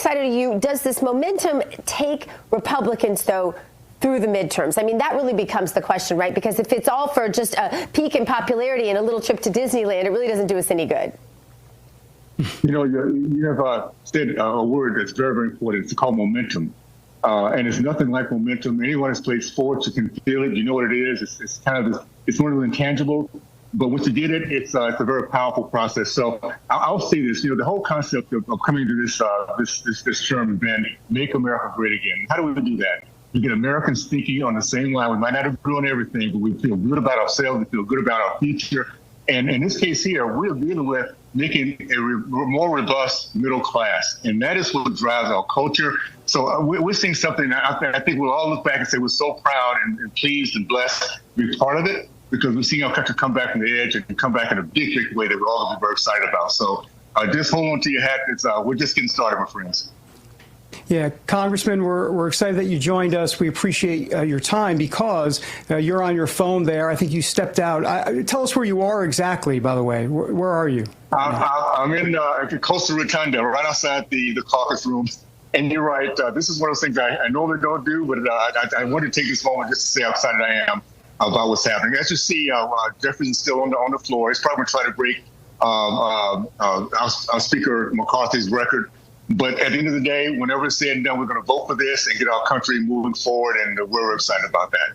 excited are you? Does this momentum take Republicans, though, through the midterms? I mean, that really becomes the question, right? Because if it's all for just a peak in popularity and a little trip to Disneyland, it really doesn't do us any good. You know, you have said a word that's very, very important. It's called momentum. And it's nothing like momentum. Anyone who's played sports, you can feel it. You know what it is. It's kind of it's one of the intangibles. But once you get it, it's a very powerful process. So I'll say this. You know, the whole concept of coming to this term has been make America great again. How do we do that? We get Americans thinking on the same line. We might not agree on everything, but we feel good about ourselves. We feel good about our future. And in this case here, we're dealing with making a more robust middle class. And that is what drives our culture. So we're seeing something that I think we'll all look back and say we're so proud and pleased and blessed to be part of it, because we're seeing our country come back from the edge and come back in a big, big way that we're all going to be very excited about. So just hold on to your hat. We're just getting started, my friends. Yeah, Congressman, we're excited that you joined us. We appreciate your time because you're on your phone there. I think you stepped out. Tell us where you are exactly, by the way. Where are you? I'm in Costa Rotunda, right outside the caucus room. And you're right. This is one of those things I normally don't do, but I want to take this moment just to say how excited I am about what's happening. As you see, Jefferson's still on the floor. He's probably going to try to break our Speaker McCarthy's record. But at the end of the day, whenever it's said and done, we're going to vote for this and get our country moving forward, and we're excited about that.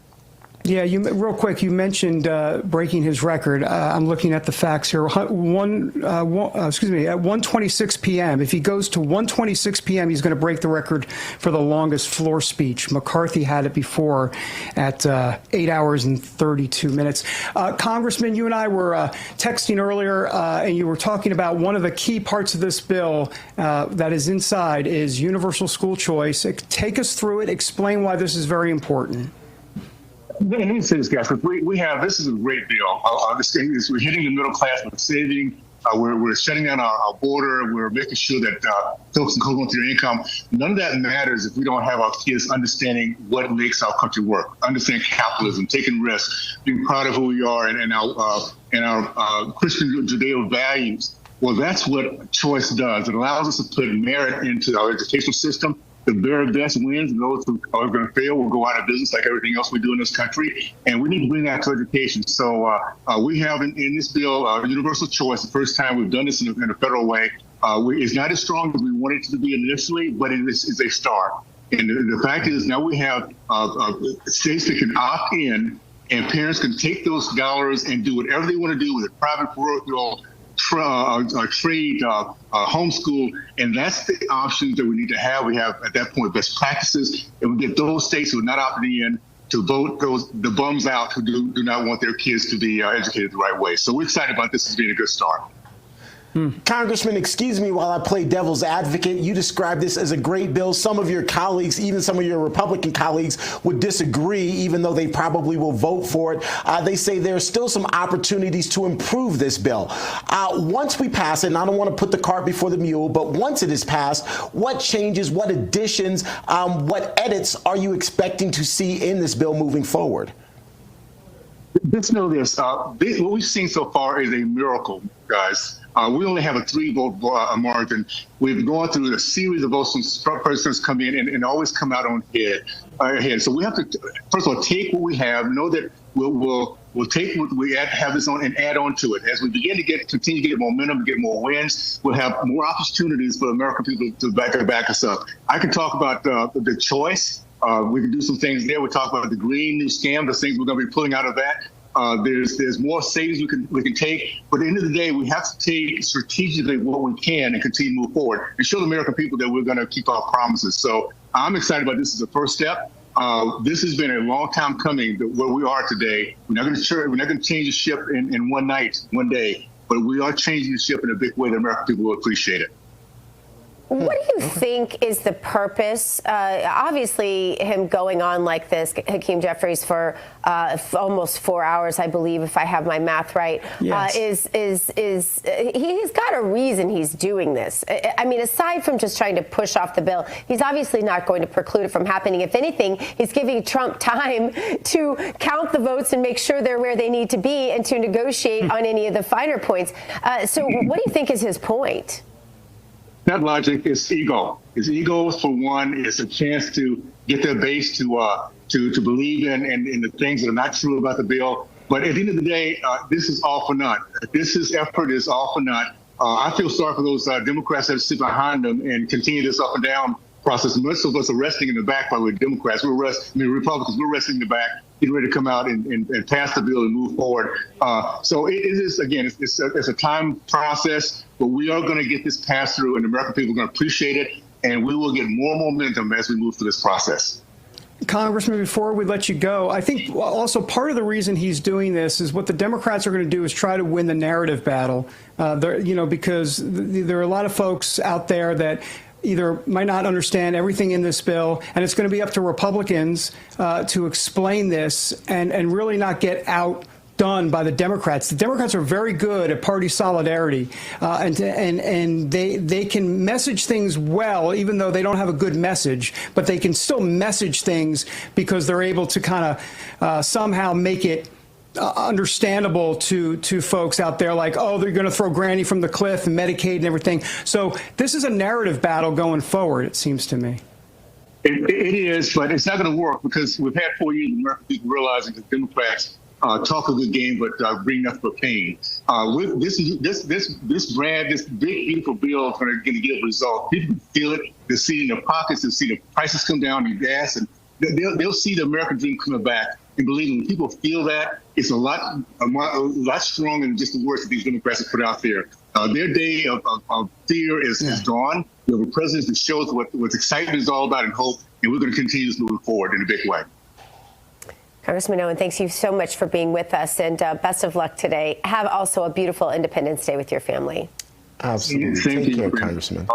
Yeah, real quick, you mentioned breaking his record. I'm looking at the facts here. At 1:26 p.m. If he goes to 1:26 p.m., he's going to break the record for the longest floor speech. McCarthy had it before at 8 hours and 32 minutes. Congressman, you and I were texting earlier, and you were talking about one of the key parts of this bill that is inside is universal school choice. Take us through it. Explain why this is very important. Let me say this, guys. This is a great deal. This thing is, we're hitting the middle class. We're saving. We're shutting down our border. We're making sure that folks can hold on to their income. None of that matters if we don't have our kids understanding what makes our country work, understanding capitalism, taking risks, being proud of who we are, and our Christian Judeo values. Well, that's what choice does. It allows us to put merit into our educational system. The very best wins, and those who are going to fail will go out of business like everything else we do in this country. And we need to bring that to education. So we have in this bill universal choice. The first time we've done this in a federal way. It's not as strong as we wanted it to be initially, but it is a start. And the fact is now we have states that can opt in, and parents can take those dollars and do whatever they want to do with it, private, parochial, trade, homeschool, and that's the options that we need to have. We have, at that point, best practices, and we get those states who are not opting in to vote the bums out who do not want their kids to be educated the right way. So we're excited about this as being a good start. Congressman, excuse me while I play devil's advocate. You described this as a great bill. Some of your colleagues, even some of your Republican colleagues, would disagree, even though they probably will vote for it. They say there are still some opportunities to improve this bill. Once we pass it, and I don't want to put the cart before the mule, but once it is passed, what changes, what additions, what edits are you expecting to see in this bill moving forward? Just know this. What we've seen so far is a miracle, guys. We only have a 3-vote margin. We've gone through a series of votes from presidents come in and always come out on ahead. So we have to, first of all, take what we have, know that we'll take what we have this on and add on to it. As we begin to continue to get momentum, get more wins, we'll have more opportunities for American people to back us up. I can talk about the choice. We can do some things there. We'll talk about the green new scam, the things we're going to be pulling out of that. There's more savings we can take, but at the end of the day, we have to take strategically what we can and continue to move forward and show the American people that we're going to keep our promises. So I'm excited about this as a first step. This has been a long time coming where we are today. We're not going to change the ship in one night, one day, but we are changing the ship in a big way that American people will appreciate it. What do you think is the purpose? Obviously, him going on like this, Hakeem Jeffries, for almost 4 hours, I believe, if I have my math right, yes. He's got a reason he's doing this. I mean, aside from just trying to push off the bill, he's obviously not going to preclude it from happening. If anything, he's giving Trump time to count the votes and make sure they're where they need to be and to negotiate on any of the finer points. So what do you think is his point? not logic. It's ego. It's ego for one. It's a chance to get their base to believe in the things that are not true about the bill. But at the end of the day, this is all for naught. This effort is all for naught. I feel sorry for those Democrats that sit behind them and continue this up and down process. Most of us are resting in the back while we're Democrats. Republicans, we're resting in the back, getting ready to come out and pass the bill and move forward. So it is, again, it's a time process, but we are going to get this passed through, and the American people are going to appreciate it, and we will get more momentum as we move through this process. Congressman, before we let you go, I think also part of the reason he's doing this is what the Democrats are going to do is try to win the narrative battle, because there are a lot of folks out there that either might not understand everything in this bill, and it's going to be up to Republicans to explain this and really not get outdone by the Democrats. The Democrats are very good at party solidarity, and they can message things well, even though they don't have a good message, but they can still message things because they're able to kind of somehow make it understandable to folks out there, like, oh, they're going to throw Granny from the cliff and Medicaid and everything. So this is a narrative battle going forward, it seems to me. It is, but it's not going to work because we've had 4 years of American people realizing that Democrats talk a good game, but bring nothing but pain. With this big, beautiful bill is going to get a result. People can feel it. They'll see it in their pockets. They'll see the prices come down in gas, and they'll see the American dream coming back. And believe me, when people feel that, it's a lot stronger than just the words that these Democrats have put out there. Their day of fear is gone. We have a president that shows what excitement is all about and hope, and we're going to continue this moving forward in a big way. Congressman Owen, thanks you so much for being with us, and best of luck today. Have also a beautiful Independence Day with your family. Absolutely. Thank you, Take care, Congressman.